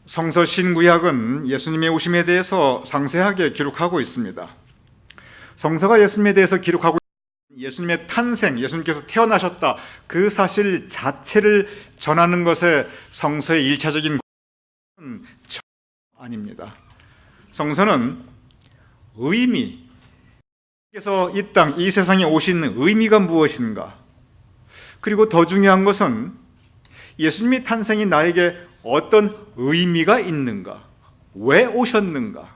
성서 신구약은 예수님의 오심에 대해서 상세하게 기록하고 있습니다. 성서가 예수님에 대해서 기록하고 예수님의 탄생, 예수님께서 태어나셨다 그 사실 자체를 전하는 것에 성서의 일차적인 것은 아닙니다. 성서는 의미, 그래서 이 땅, 이 세상에 오신 의미가 무엇인가, 그리고 더 중요한 것은 예수님의 탄생이 나에게 어떤 의미가 있는가, 왜 오셨는가.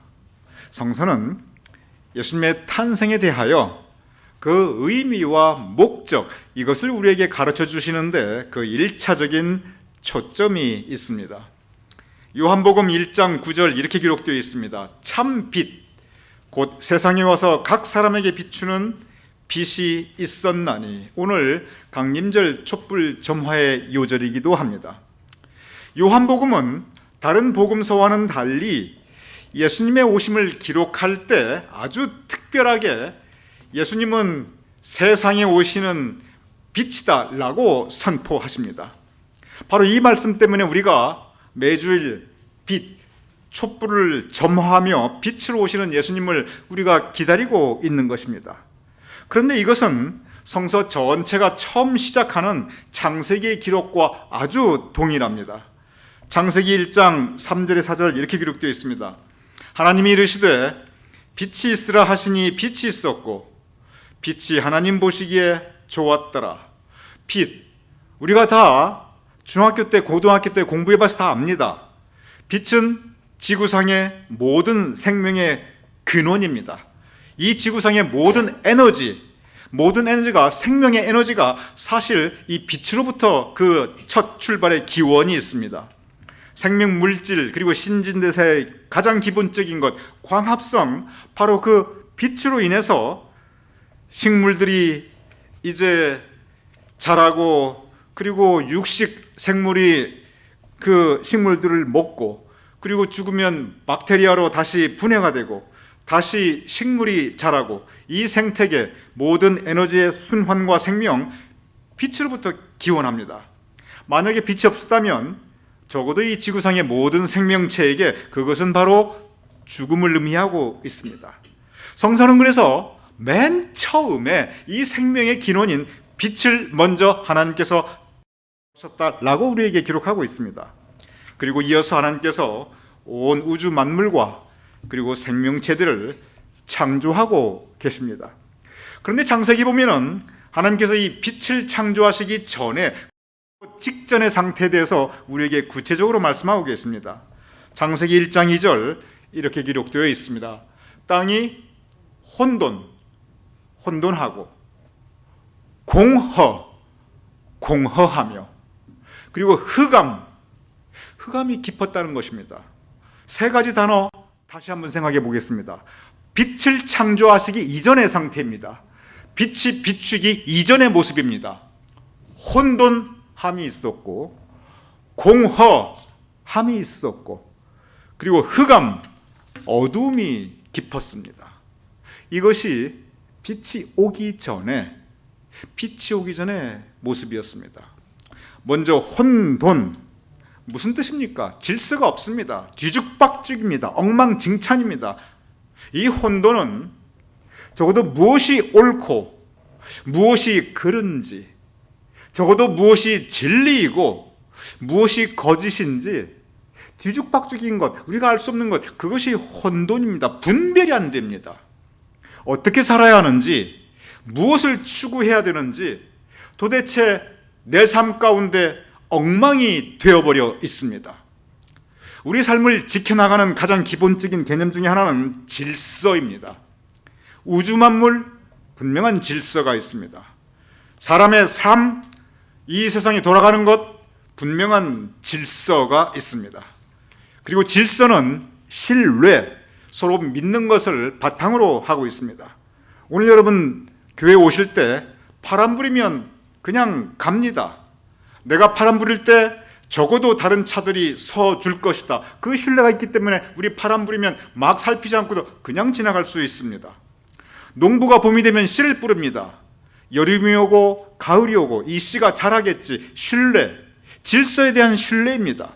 성서는 예수님의 탄생에 대하여 그 의미와 목적, 이것을 우리에게 가르쳐 주시는데 그 1차적인 초점이 있습니다. 요한복음 1장 9절 이렇게 기록되어 있습니다. 참 빛, 곧 세상에 와서 각 사람에게 비추는 빛이 있었나니. 오늘 강림절 촛불 점화의 요절이기도 합니다. 요한복음은 다른 복음서와는 달리 예수님의 오심을 기록할 때 아주 특별하게 예수님은 세상에 오시는 빛이다 라고 선포하십니다. 바로 이 말씀 때문에 우리가 매주일 빛, 촛불을 점화하며 빛으로 오시는 예수님을 우리가 기다리고 있는 것입니다. 그런데 이것은 성서 전체가 처음 시작하는 창세기의 기록과 아주 동일합니다. 창세기 1장 3절에 4절 이렇게 기록되어 있습니다. 하나님이 이르시되 빛이 있으라 하시니 빛이 있었고 빛이 하나님 보시기에 좋았더라. 빛, 우리가 다 중학교 때 고등학교 때 공부해봐서 다 압니다. 빛은 지구상의 모든 생명의 근원입니다. 이 지구상의 모든 에너지가, 생명의 에너지가 사실 이 빛으로부터 그 첫 출발의 기원이 있습니다. 생명 물질, 그리고 신진대사의 가장 기본적인 것, 광합성, 바로 그 빛으로 인해서 식물들이 이제 자라고, 그리고 육식 생물이 그 식물들을 먹고, 그리고 죽으면 박테리아로 다시 분해가 되고 다시 식물이 자라고, 이 생태계 모든 에너지의 순환과 생명, 빛으로부터 기원합니다. 만약에 빛이 없었다면 적어도 이 지구상의 모든 생명체에게 그것은 바로 죽음을 의미하고 있습니다. 성서는 그래서 맨 처음에 이 생명의 기원인 빛을 먼저 하나님께서 하셨다라고 우리에게 기록하고 있습니다. 그리고 이어서 하나님께서 온 우주 만물과 그리고 생명체들을 창조하고 계십니다. 그런데 창세기 보면은 하나님께서 이 빛을 창조하시기 전에 직전의 상태에 대해서 우리에게 구체적으로 말씀하고 계십니다. 창세기 1장 2절 이렇게 기록되어 있습니다. 땅이 혼돈하고 공허하며 그리고 흑암이 깊었다는 것입니다. 세 가지 단어 다시 한번 생각해 보겠습니다. 빛을 창조하시기 이전의 상태입니다. 빛이 비추기 이전의 모습입니다. 혼돈함이 있었고, 공허함이 있었고, 그리고 흑암, 어두움이 깊었습니다. 이것이 빛이 오기 전에 모습이었습니다. 먼저 혼돈, 무슨 뜻입니까? 질서가 없습니다. 뒤죽박죽입니다. 엉망진창입니다. 이 혼돈은 적어도 무엇이 옳고 무엇이 그른지, 적어도 무엇이 진리이고 무엇이 거짓인지 뒤죽박죽인 것, 우리가 알 수 없는 것, 그것이 혼돈입니다. 분별이 안 됩니다. 어떻게 살아야 하는지, 무엇을 추구해야 되는지 도대체 내 삶 가운데 엉망이 되어버려 있습니다. 우리 삶을 지켜나가는 가장 기본적인 개념 중에 하나는 질서입니다. 우주 만물 분명한 질서가 있습니다. 사람의 삶, 이 세상이 돌아가는 것 분명한 질서가 있습니다. 그리고 질서는 신뢰, 서로 믿는 것을 바탕으로 하고 있습니다. 오늘 여러분 교회 오실 때 파란 불이면 그냥 갑니다. 내가 파란 불일 때 적어도 다른 차들이 서줄 것이다. 그 신뢰가 있기 때문에 우리 파란 불이면 막 살피지 않고도 그냥 지나갈 수 있습니다. 농부가 봄이 되면 씨를 뿌립니다. 여름이 오고 가을이 오고 이 씨가 자라겠지. 신뢰, 질서에 대한 신뢰입니다.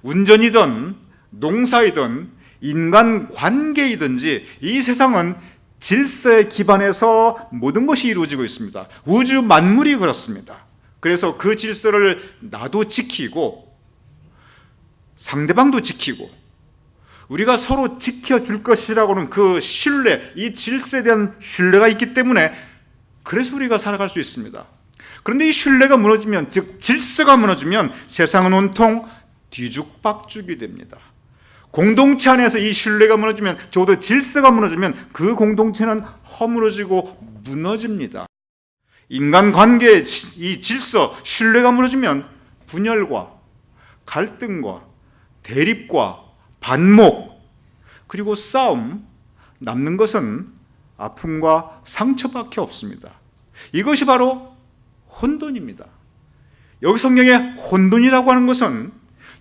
운전이든 농사이든 인간 관계이든지 이 세상은 질서에 기반해서 모든 것이 이루어지고 있습니다. 우주 만물이 그렇습니다. 그래서 그 질서를 나도 지키고 상대방도 지키고 우리가 서로 지켜줄 것이라고는 그 신뢰, 이 질서에 대한 신뢰가 있기 때문에 그래서 우리가 살아갈 수 있습니다. 그런데 이 신뢰가 무너지면, 즉 질서가 무너지면 세상은 온통 뒤죽박죽이 됩니다. 공동체 안에서 이 신뢰가 무너지면, 적어도 질서가 무너지면 그 공동체는 허물어지고 무너집니다. 인간관계의 이 질서, 신뢰가 무너지면 분열과 갈등과 대립과 반목, 그리고 싸움, 남는 것은 아픔과 상처밖에 없습니다. 이것이 바로 혼돈입니다. 여기 성경에 혼돈이라고 하는 것은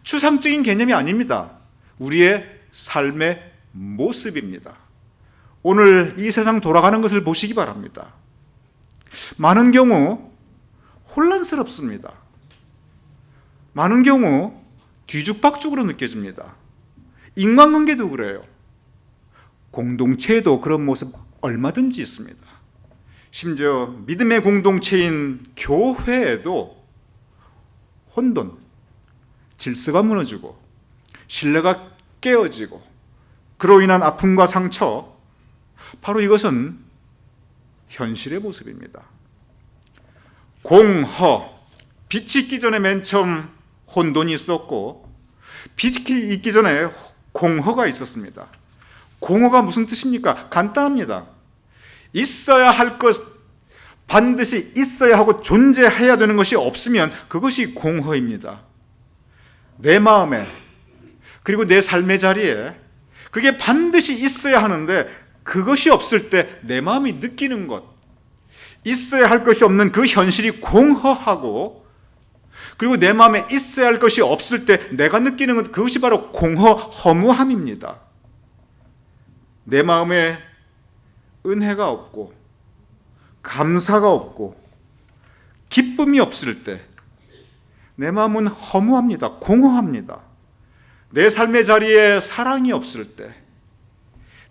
추상적인 개념이 아닙니다. 우리의 삶의 모습입니다. 오늘 이 세상 돌아가는 것을 보시기 바랍니다. 많은 경우 혼란스럽습니다. 많은 경우 뒤죽박죽으로 느껴집니다. 인간관계도 그래요. 공동체에도 그런 모습 얼마든지 있습니다. 심지어 믿음의 공동체인 교회에도 혼돈, 질서가 무너지고 신뢰가 깨어지고 그로 인한 아픔과 상처, 바로 이것은 현실의 모습입니다. 공허, 빛이 있기 전에 맨 처음 혼돈이 있었고 빛이 있기 전에 공허가 있었습니다. 공허가 무슨 뜻입니까? 간단합니다. 있어야 할 것, 반드시 있어야 하고 존재해야 되는 것이 없으면 그것이 공허입니다. 내 마음에, 그리고 내 삶의 자리에 그게 반드시 있어야 하는데 그것이 없을 때 내 마음이 느끼는 것, 있어야 할 것이 없는 그 현실이 공허하고, 그리고 내 마음에 있어야 할 것이 없을 때 내가 느끼는 것, 그것이 바로 공허, 허무함입니다. 내 마음에 은혜가 없고 감사가 없고 기쁨이 없을 때 내 마음은 허무합니다. 공허합니다. 내 삶의 자리에 사랑이 없을 때,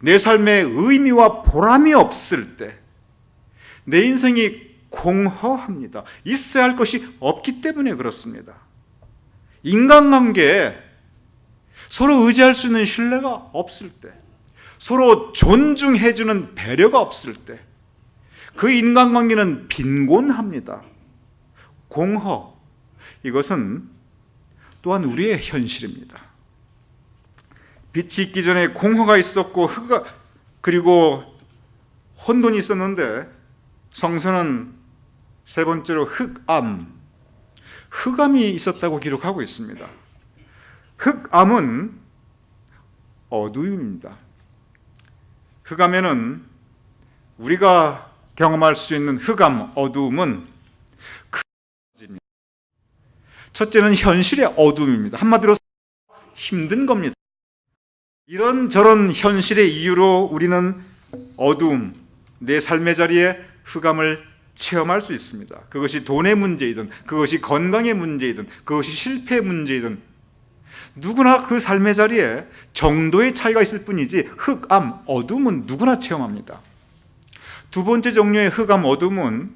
내 삶에 의미와 보람이 없을 때 내 인생이 공허합니다. 있어야 할 것이 없기 때문에 그렇습니다. 인간관계에 서로 의지할 수 있는 신뢰가 없을 때, 서로 존중해주는 배려가 없을 때 그 인간관계는 빈곤합니다. 공허, 이것은 또한 우리의 현실입니다. 빛이 있기 전에 공허가 있었고 그리고 혼돈이 있었는데 성서는 세 번째로 흑암이 있었다고 기록하고 있습니다. 흑암은 어두움입니다. 흑암에는 우리가 경험할 수 있는 흑암, 어두움은 첫째는 현실의 어두움입니다. 한마디로 힘든 겁니다. 이런저런 현실의 이유로 우리는 어두움, 내 삶의 자리에 흑암을 체험할 수 있습니다. 그것이 돈의 문제이든, 그것이 건강의 문제이든, 그것이 실패의 문제이든 누구나 그 삶의 자리에 정도의 차이가 있을 뿐이지 흑암, 어둠은 누구나 체험합니다. 두 번째 종류의 흑암, 어둠은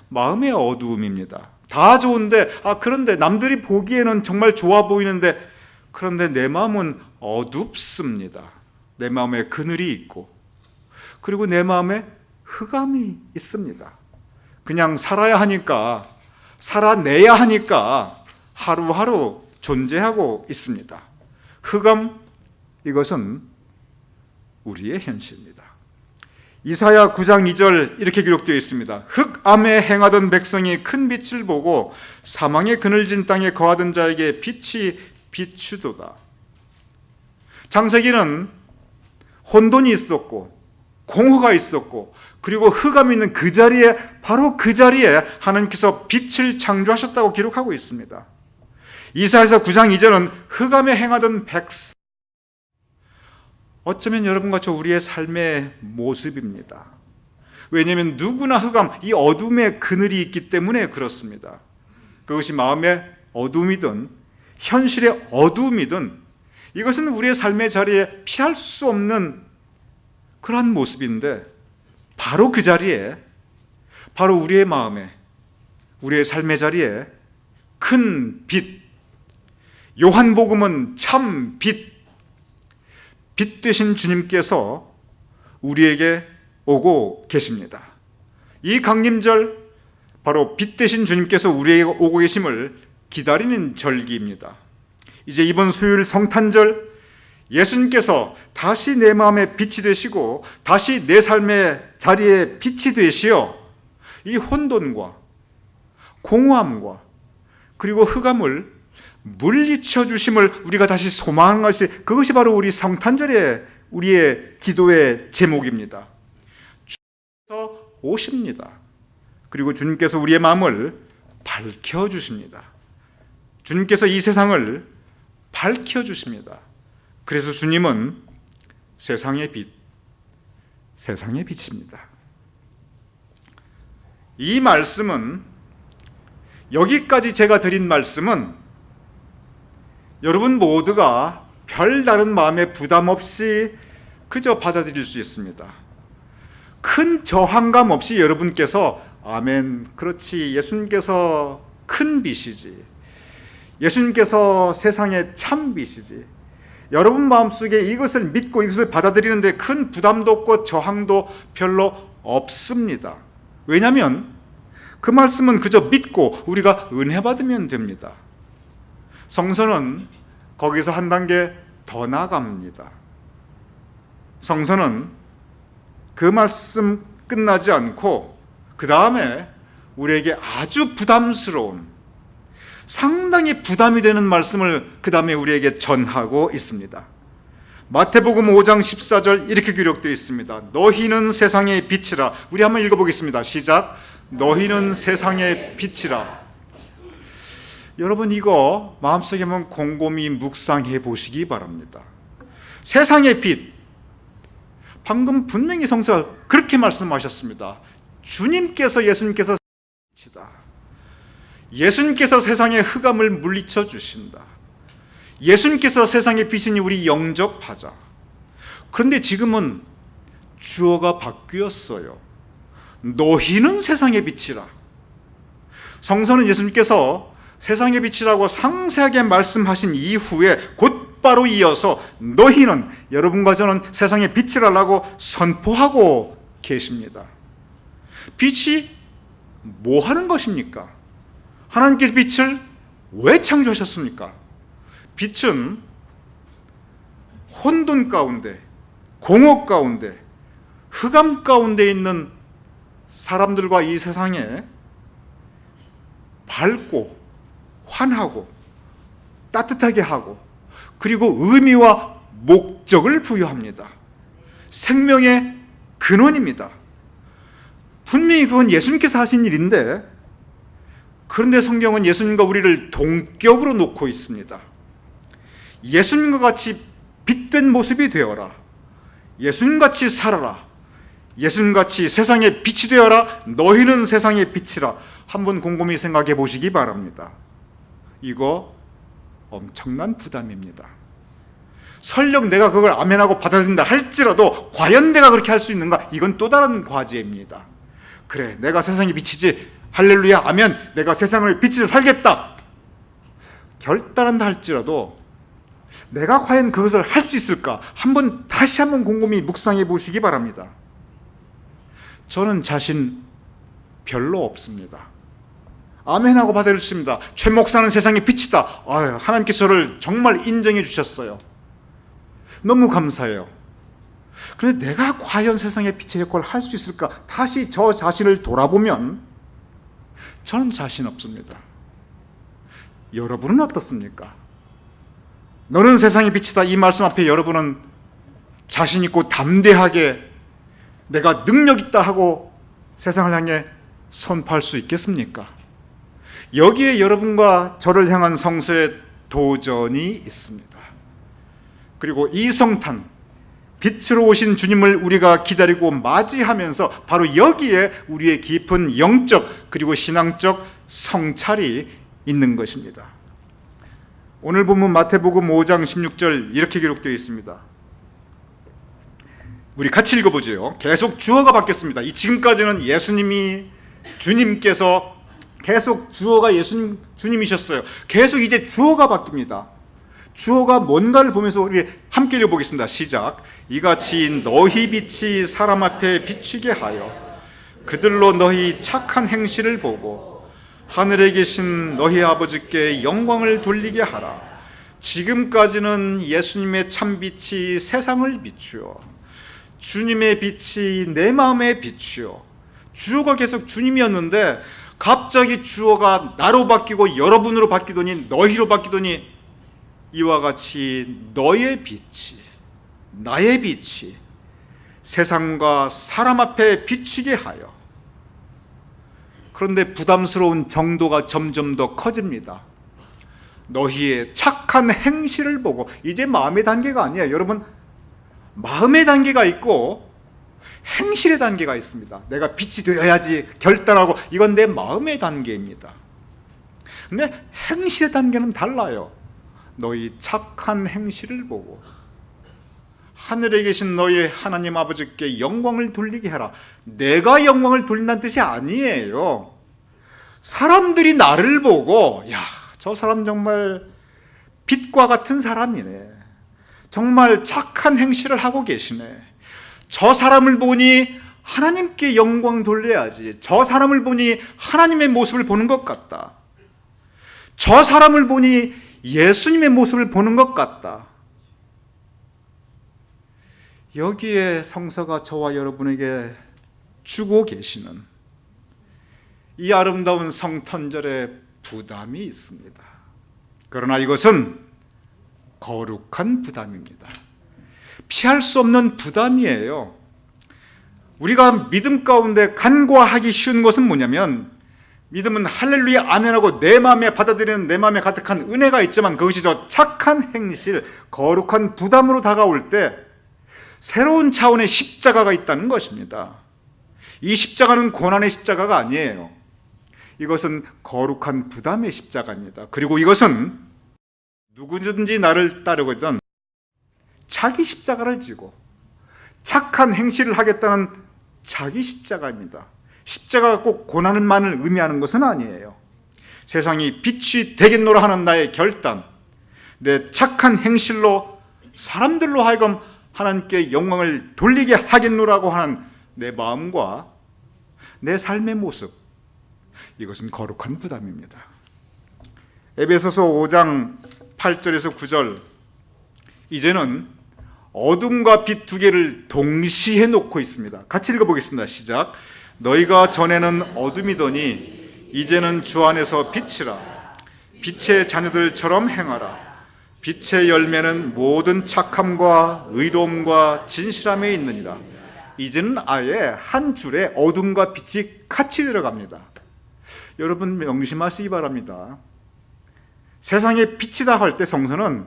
마음의 어두움입니다. 다 좋은데, 그런데 남들이 보기에는 정말 좋아 보이는데, 그런데 내 마음은 어둡습니다. 내 마음에 그늘이 있고, 그리고 내 마음에 흑암이 있습니다. 그냥 살아야 하니까, 살아내야 하니까 하루하루 존재하고 있습니다. 흑암, 이것은 우리의 현실입니다. 이사야 9장 2절 이렇게 기록되어 있습니다. 흑암에 행하던 백성이 큰 빛을 보고 사망의 그늘진 땅에 거하던 자에게 빛이 비추도다. 창세기는 혼돈이 있었고 공허가 있었고 그리고 흑암이 있는 그 자리에, 바로 그 자리에 하나님께서 빛을 창조하셨다고 기록하고 있습니다. 이사야서 9장 2절은 흑암에 행하던 백성, 어쩌면 여러분과 저 우리의 삶의 모습입니다. 왜냐하면 누구나 흑암, 이 어둠의 그늘이 있기 때문에 그렇습니다. 그것이 마음의 어둠이든 현실의 어둠이든 이것은 우리의 삶의 자리에 피할 수 없는 그러한 모습인데, 바로 그 자리에, 바로 우리의 마음에, 우리의 삶의 자리에 큰 빛, 요한복음은 참 빛, 빛 되신 주님께서 우리에게 오고 계십니다. 이 강림절, 바로 빛 되신 주님께서 우리에게 오고 계심을 기다리는 절기입니다. 이제 이번 수요일 성탄절, 예수님께서 다시 내 마음에 빛이 되시고 다시 내 삶의 자리에 빛이 되시어 이 혼돈과 공허함과 그리고 흑암을 물리쳐 주심을 우리가 다시 소망한 것이, 그것이 바로 우리 성탄절의 우리의 기도의 제목입니다. 주님께서 오십니다. 그리고 주님께서 우리의 마음을 밝혀주십니다. 주님께서 이 세상을 밝혀주십니다. 그래서 주님은 세상의 빛, 세상의 빛입니다. 이 말씀은, 여기까지 제가 드린 말씀은 여러분 모두가 별다른 마음의 부담 없이 그저 받아들일 수 있습니다. 큰 저항감 없이 여러분께서 아멘, 그렇지, 예수님께서 큰 빛이지, 예수님께서 세상의 참 빛이지, 여러분 마음속에 이것을 믿고 이것을 받아들이는데 큰 부담도 없고 저항도 별로 없습니다. 왜냐하면 그 말씀은 그저 믿고 우리가 은혜 받으면 됩니다. 성서는 거기서 한 단계 더 나갑니다. 성서는 그 말씀 끝나지 않고 그 다음에 우리에게 아주 부담스러운, 상당히 부담이 되는 말씀을 그 다음에 우리에게 전하고 있습니다. 마태복음 5장 14절 이렇게 기록되어 있습니다. 너희는 세상의 빛이라. 우리 한번 읽어보겠습니다. 시작. 너희는 세상의 빛이라. 여러분, 이거 마음속에 한번 곰곰이 묵상해 보시기 바랍니다. 세상의 빛, 방금 분명히 성서가 그렇게 말씀하셨습니다. 주님께서, 예수님께서 빛이다. 예수님께서 세상의 흑암을 물리쳐 주신다. 예수님께서 세상의 빛이니 우리 영접하자. 그런데 지금은 주어가 바뀌었어요. 너희는 세상의 빛이라. 성서는 예수님께서 세상의 빛이라고 상세하게 말씀하신 이후에 곧바로 이어서 너희는, 여러분과 저는 세상의 빛이라고 선포하고 계십니다. 빛이 뭐 하는 것입니까? 하나님께서 빛을 왜 창조하셨습니까? 빛은 혼돈 가운데, 공허 가운데, 흑암 가운데 있는 사람들과 이 세상에 밝고 환하고 따뜻하게 하고 그리고 의미와 목적을 부여합니다. 생명의 근원입니다. 분명히 그건 예수님께서 하신 일인데, 그런데 성경은 예수님과 우리를 동격으로 놓고 있습니다. 예수님과 같이 빛된 모습이 되어라. 예수님같이 살아라. 예수님같이 세상의 빛이 되어라. 너희는 세상의 빛이라. 한번 곰곰이 생각해 보시기 바랍니다. 이거 엄청난 부담입니다. 설령 내가 그걸 아멘하고 받아들인다 할지라도 과연 내가 그렇게 할 수 있는가? 이건 또 다른 과제입니다. 그래, 내가 세상의 빛이지, 할렐루야, 아멘, 내가 세상의 빛으로 살겠다 결단한다 할지라도 내가 과연 그것을 할 수 있을까? 다시 한번 곰곰이 묵상해 보시기 바랍니다. 저는 자신 별로 없습니다. 아멘하고 받아주십니다. 최 목사는 세상의 빛이다. 아유, 하나님께서 저를 정말 인정해 주셨어요. 너무 감사해요. 그런데 내가 과연 세상의 빛의 역할을 할 수 있을까? 다시 저 자신을 돌아보면 저는 자신 없습니다. 여러분은 어떻습니까? 너는 세상의 빛이다, 이 말씀 앞에 여러분은 자신 있고 담대하게 내가 능력 있다 하고 세상을 향해 선포할 수 있겠습니까? 여기에 여러분과 저를 향한 성서의 도전이 있습니다. 그리고 이 성탄, 빛으로 오신 주님을 우리가 기다리고 맞이하면서 바로 여기에 우리의 깊은 영적 그리고 신앙적 성찰이 있는 것입니다. 오늘 본문 마태복음 5장 16절 이렇게 기록되어 있습니다. 우리 같이 읽어보죠. 계속 주어가 바뀌었습니다. 이 지금까지는 주님께서 계속 주어가 주님이셨어요. 계속 이제 주어가 바뀝니다. 주어가 뭔가를 보면서 우리 함께 읽어보겠습니다. 시작. 이같이 너희 빛이 사람 앞에 비추게 하여 그들로 너희 착한 행실을 보고 하늘에 계신 너희 아버지께 영광을 돌리게 하라. 지금까지는 예수님의 참빛이 세상을 비추어 주님의 빛이 내 마음에 비추어. 주어가 계속 주님이었는데 갑자기 주어가 나로 바뀌고 여러분으로 바뀌더니 너희로 바뀌더니 이와 같이 너의 빛이, 나의 빛이 세상과 사람 앞에 비추게 하여. 그런데 부담스러운 정도가 점점 더 커집니다. 너희의 착한 행실을 보고. 이제 마음의 단계가 아니에요. 여러분, 마음의 단계가 있고 행실의 단계가 있습니다. 내가 빛이 되어야지 결단하고, 이건 내 마음의 단계입니다. 근데 행실의 단계는 달라요. 너희 착한 행실을 보고 하늘에 계신 너희 하나님 아버지께 영광을 돌리게 하라. 내가 영광을 돌린다는 뜻이 아니에요. 사람들이 나를 보고, 야, 저 사람 정말 빛과 같은 사람이네, 정말 착한 행실을 하고 계시네, 저 사람을 보니 하나님께 영광 돌려야지, 저 사람을 보니 하나님의 모습을 보는 것 같다, 저 사람을 보니 예수님의 모습을 보는 것 같다. 여기에 성서가 저와 여러분에게 주고 계시는 이 아름다운 성탄절의 부담이 있습니다. 그러나 이것은 거룩한 부담입니다. 피할 수 없는 부담이에요. 우리가 믿음 가운데 간과하기 쉬운 것은 뭐냐면, 믿음은 할렐루야 아멘하고 내 마음에 받아들이는, 내 마음에 가득한 은혜가 있지만 그것이 저 착한 행실, 거룩한 부담으로 다가올 때 새로운 차원의 십자가가 있다는 것입니다. 이 십자가는 고난의 십자가가 아니에요. 이것은 거룩한 부담의 십자가입니다. 그리고 이것은 누구든지 나를 따르거든 자기 십자가를 지고 착한 행실을 하겠다는 자기 십자가입니다. 십자가가 꼭 고난만을 의미하는 것은 아니에요. 세상이 빛이 되겠노라 하는 나의 결단, 내 착한 행실로 사람들로 하여금 하나님께 영광을 돌리게 하겠노라고 하는 내 마음과 내 삶의 모습, 이것은 거룩한 부담입니다. 에베소서 5장 8절에서 9절, 이제는 어둠과 빛 두 개를 동시에 놓고 있습니다. 같이 읽어보겠습니다. 시작. 너희가 전에는 어둠이더니 이제는 주 안에서 빛이라. 빛의 자녀들처럼 행하라. 빛의 열매는 모든 착함과 의로움과 진실함에 있느니라. 이제는 아예 한 줄에 어둠과 빛이 같이 들어갑니다. 여러분 명심하시기 바랍니다. 세상의 빛이다 할 때 성서는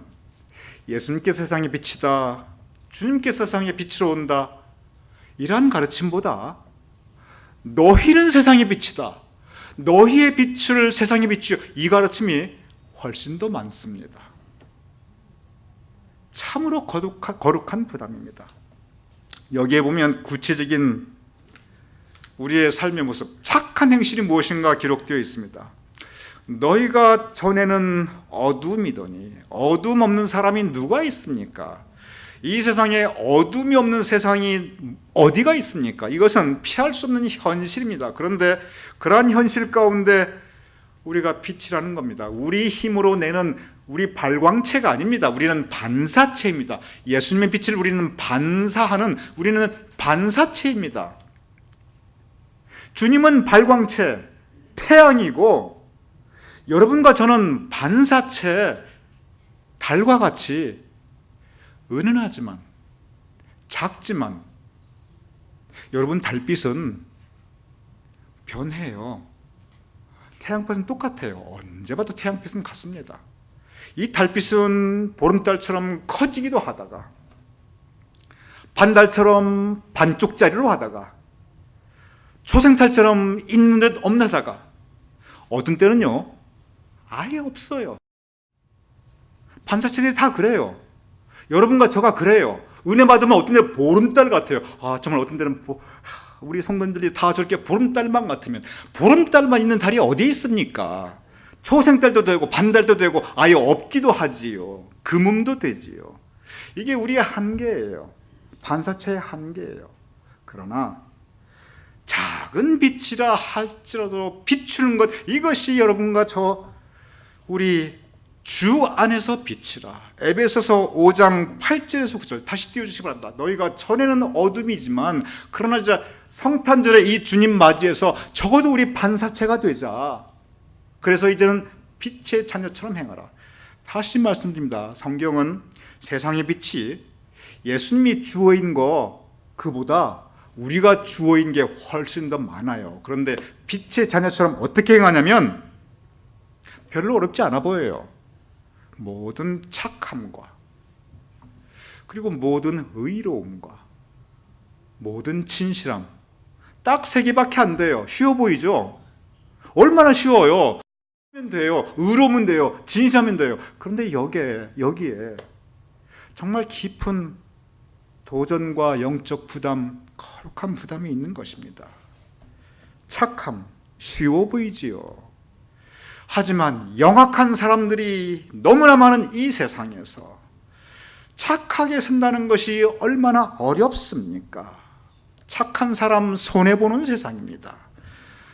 예수님께서 세상의 빛이다, 주님께서 세상의 빛으로 온다, 이러한 가르침보다 너희는 세상의 빛이다, 너희의 빛을 세상에 비추어, 이 가르침이 훨씬 더 많습니다. 참으로 거룩한 부담입니다. 여기에 보면 구체적인 우리의 삶의 모습, 착한 행실이 무엇인가 기록되어 있습니다. 너희가 전에는 어둠이더니, 어둠 없는 사람이 누가 있습니까? 이 세상에 어둠이 없는 세상이 어디가 있습니까? 이것은 피할 수 없는 현실입니다. 그런데 그러한 현실 가운데 우리가 빛이라는 겁니다. 우리 힘으로 내는 우리 발광체가 아닙니다. 우리는 반사체입니다. 예수님의 빛을 우리는 반사하는, 우리는 반사체입니다. 주님은 발광체, 태양이고, 여러분과 저는 반사체, 달과 같이 은은하지만, 작지만, 여러분 달빛은 변해요. 태양빛은 똑같아요. 언제 봐도 태양빛은 같습니다. 이 달빛은 보름달처럼 커지기도 하다가, 반달처럼 반쪽짜리로 하다가, 초생달처럼 있는 듯 없는 하다가, 어떤 때는요 아예 없어요. 판사체들이 다 그래요. 여러분과 저가 그래요. 은혜 받으면 어떤 데는 보름달 같아요. 정말 어떤 데는 우리 성도님들이 다 저렇게 보름달만 같으면, 보름달만 있는 달이 어디 있습니까? 초생달도 되고 반달도 되고 아예 없기도 하지요. 금음도 되지요. 이게 우리의 한계예요. 반사체의 한계예요. 그러나 작은 빛이라 할지라도 비추는 것, 이것이 여러분과 저 우리 주 안에서 빛이라. 에베소서 5장 8절에서 9절 다시 띄워주시기 바랍니다. 너희가 전에는 어둠이지만 그러나 이제 성탄절에 이 주님 맞이해서 적어도 우리 반사체가 되자. 그래서 이제는 빛의 자녀처럼 행하라. 다시 말씀드립니다. 성경은 세상의 빛이 예수님이 주어인 거 그보다 우리가 주어인 게 훨씬 더 많아요. 그런데 빛의 자녀처럼 어떻게 행하냐면 별로 어렵지 않아 보여요. 모든 착함과 그리고 모든 의로움과 모든 진실함, 딱 세 개밖에 안 돼요. 쉬워 보이죠? 얼마나 쉬워요. 하면 돼요. 의로우면 돼요. 진실하면 돼요. 그런데 여기에 정말 깊은 도전과 영적 부담, 거룩한 부담이 있는 것입니다. 착함, 쉬워 보이지요. 하지만 영악한 사람들이 너무나 많은 이 세상에서 착하게 산다는 것이 얼마나 어렵습니까? 착한 사람 손해보는 세상입니다.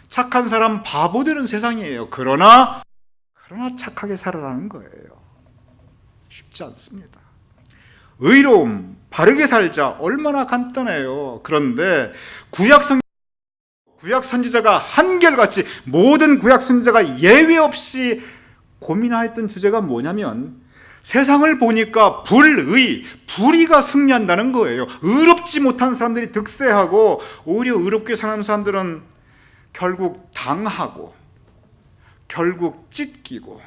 착한 사람 바보 되는 세상이에요. 그러나 착하게 살아라는 거예요. 쉽지 않습니다. 의로움, 바르게 살자, 얼마나 간단해요. 그런데 구약 선지자가 한결같이 모든 구약 선지자가 예외 없이 고민하였던 주제가 뭐냐면 세상을 보니까 불의가 승리한다는 거예요. 의롭지 못한 사람들이 득세하고 오히려 의롭게 사는 사람들은 결국 당하고 결국 찢기고,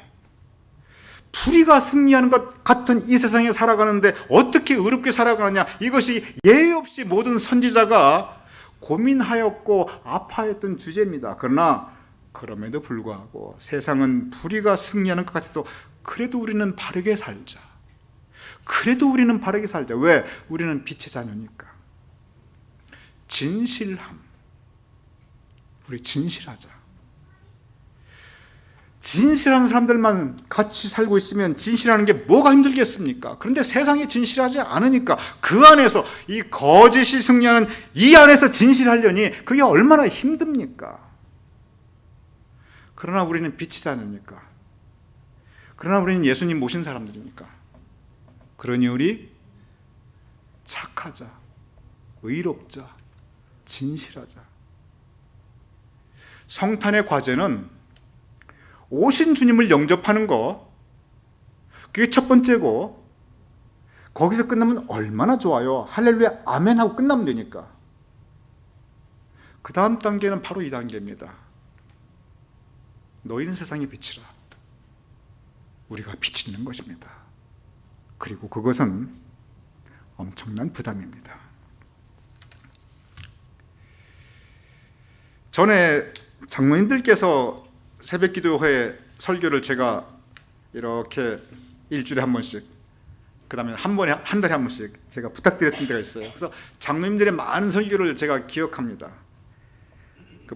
불의가 승리하는 것 같은 이 세상에 살아가는데 어떻게 의롭게 살아가느냐, 이것이 예외 없이 모든 선지자가 고민하였고 아파했던 주제입니다. 그러나 그럼에도 불구하고 세상은 불의가 승리하는 것 같아도 그래도 우리는 바르게 살자. 왜? 우리는 빛의 자녀니까. 진실함. 우리 진실하자. 진실한 사람들만 같이 살고 있으면 진실하는 게 뭐가 힘들겠습니까? 그런데 세상이 진실하지 않으니까 그 안에서 이 거짓이 승리하는 이 안에서 진실하려니 그게 얼마나 힘듭니까? 그러나 우리는 빛이 자녀니까. 그러나 우리는 예수님 모신 사람들이니까. 그러니 우리 착하자, 의롭자, 진실하자. 성탄의 과제는 오신 주님을 영접하는 거, 그게 첫 번째고, 거기서 끝나면 얼마나 좋아요. 할렐루야 아멘 하고 끝나면 되니까. 그 다음 단계는 바로 이 단계입니다. 너희는 세상의 빛이라. 우리가 빛이 있는 것입니다. 그리고 그것은 엄청난 부담입니다. 전에 장로님들께서 새벽기도회 설교를 제가 이렇게 일주일에 한 번씩, 그 다음에 한 달에 한 번씩 제가 부탁드렸던 때가 있어요. 그래서 장로님들의 많은 설교를 제가 기억합니다.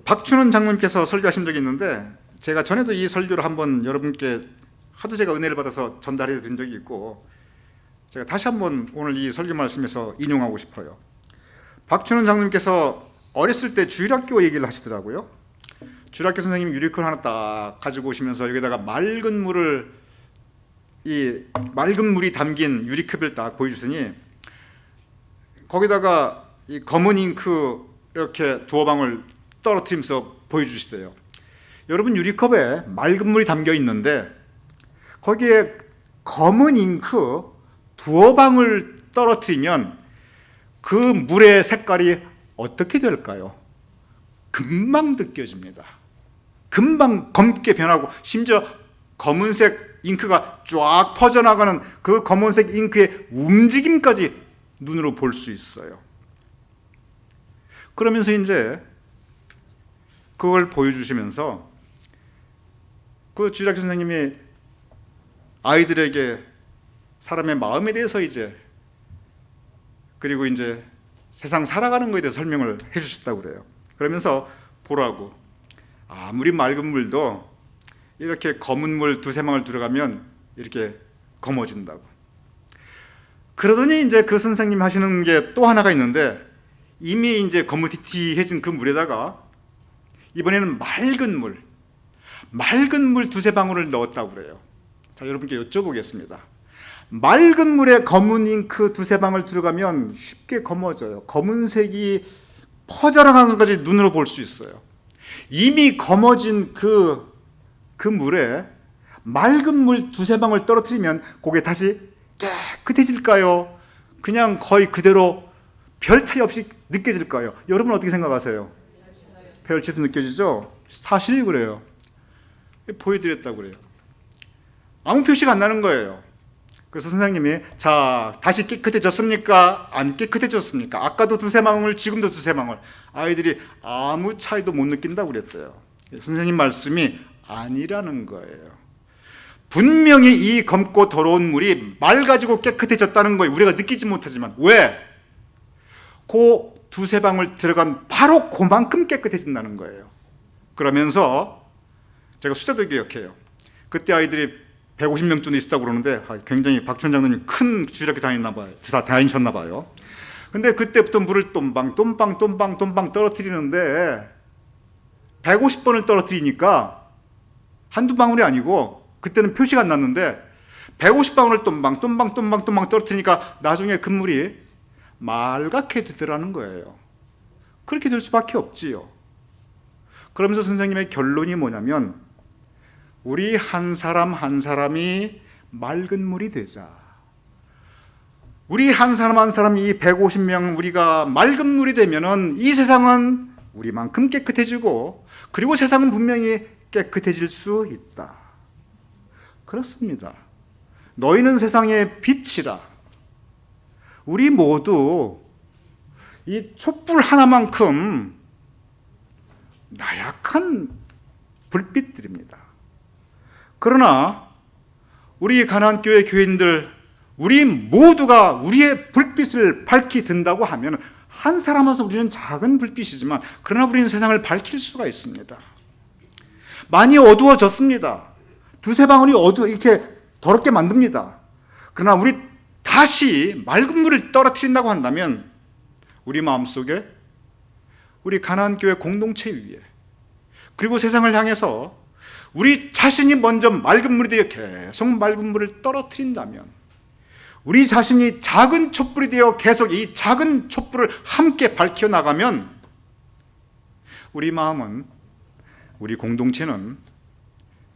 박춘원 장로님께서 설교하신 적이 있는데, 제가 전에도 이 설교를 한번 여러분께 하도 제가 은혜를 받아서 전달해 드린 적이 있고, 제가 다시 한번 오늘 이 설교 말씀에서 인용하고 싶어요. 박춘원 장로님께서 어렸을 때 주일학교 얘기를 하시더라고요. 주일학교 선생님이 유리컵 하나 딱 가지고 오시면서 여기다가 맑은 물이 담긴 유리컵을 딱 보여주시니 거기다가 이 검은 잉크 이렇게 두어 방울 떨어뜨리면서 보여주시대요. 여러분, 유리컵에 맑은 물이 담겨 있는데 거기에 검은 잉크 두어 방울 떨어뜨리면 그 물의 색깔이 어떻게 될까요? 금방 느껴집니다. 금방 검게 변하고, 심지어 검은색 잉크가 쫙 퍼져나가는 그 검은색 잉크의 움직임까지 눈으로 볼 수 있어요. 그러면서 이제 그걸 보여주시면서 그 주일학교 선생님이 아이들에게 사람의 마음에 대해서 그리고 이제 세상 살아가는 것에 대해서 설명을 해주셨다고 그래요. 그러면서 보라고, 아무리 맑은 물도 이렇게 검은 물 두세 방울 들어가면 이렇게 검어진다고. 그러더니 이제 그 선생님 하시는 게 또 하나가 있는데, 이미 이제 거무튀튀해진 그 물에다가 이번에는 맑은 물 두세 방울을 넣었다고 그래요. 자, 여러분께 여쭤보겠습니다. 맑은 물에 검은 잉크 두세 방울 들어가면 쉽게 검어져요. 검은색이 퍼져나가는 것까지 눈으로 볼 수 있어요. 이미 검어진 그 물에 맑은 물 두세 방울 떨어뜨리면 그게 다시 깨끗해질까요? 그냥 거의 그대로 별 차이 없이 느껴질까요? 여러분 어떻게 생각하세요? 별 차이 느껴지죠? 사실이 그래요. 보여드렸다고 그래요. 아무 표시가 안 나는 거예요. 그래서 선생님이, 자, 다시 깨끗해졌습니까? 안 깨끗해졌습니까? 아까도 두세 방울, 지금도 두세 방울. 아이들이 아무 차이도 못 느낀다고 그랬대요. 선생님 말씀이 아니라는 거예요. 분명히 이 검고 더러운 물이 맑아지고 깨끗해졌다는 거예요. 우리가 느끼지 못하지만. 왜? 그 두세 방울 들어간 바로 그만큼 깨끗해진다는 거예요. 그러면서 제가 숫자도 기억해요. 그때 아이들이 150명쯤 있었다고 그러는데 굉장히 박춘 장로님 큰 주일학교 다니셨나 봐요. 근데 그때부터 물을 똠방 떨어뜨리는데 150번을 떨어뜨리니까 한두 방울이 아니고, 그때는 표시가 안 났는데 150방울을 똠방 떨어뜨리니까 나중에 그 물이 맑게 되더라는 거예요. 그렇게 될 수밖에 없지요. 그러면서 선생님의 결론이 뭐냐면, 우리 한 사람 한 사람이 맑은 물이 되자. 우리 한 사람 한 사람이 이 150명 우리가 맑은 물이 되면은 이 세상은 우리만큼 깨끗해지고, 그리고 세상은 분명히 깨끗해질 수 있다. 그렇습니다. 너희는 세상의 빛이라. 우리 모두 이 촛불 하나만큼 나약한 불빛들입니다. 그러나 우리 가나안교회 교인들, 우리 모두가 우리의 불빛을 밝히 든다고 하면, 한 사람 와서 우리는 작은 불빛이지만 그러나 우리는 세상을 밝힐 수가 있습니다. 많이 어두워졌습니다. 두세 방울이 이렇게 더럽게 만듭니다. 그러나 우리 다시 맑은 물을 떨어뜨린다고 한다면, 우리 마음속에, 우리 가나안교회 공동체 위에, 그리고 세상을 향해서 우리 자신이 먼저 맑은 물이 되어 계속 맑은 물을 떨어뜨린다면, 우리 자신이 작은 촛불이 되어 계속 이 작은 촛불을 함께 밝혀나가면, 우리 마음은, 우리 공동체는,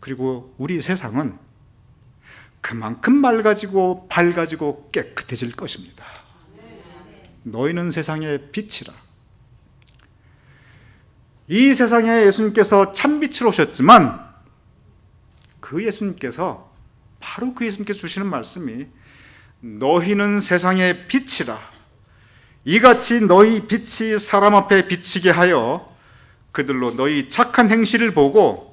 그리고 우리 세상은 그만큼 맑아지고 밝아지고 깨끗해질 것입니다. 너희는 세상의 빛이라. 이 세상에 예수님께서 참빛으로 오셨지만, 그 예수님께서, 바로 그 예수님께서 주시는 말씀이, 너희는 세상의 빛이라. 이같이 너희 빛이 사람 앞에 비치게 하여 그들로 너희 착한 행실을 보고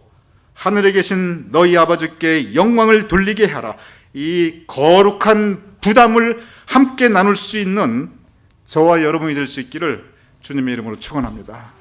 하늘에 계신 너희 아버지께 영광을 돌리게 하라. 이 거룩한 부담을 함께 나눌 수 있는 저와 여러분이 될 수 있기를 주님의 이름으로 축원합니다.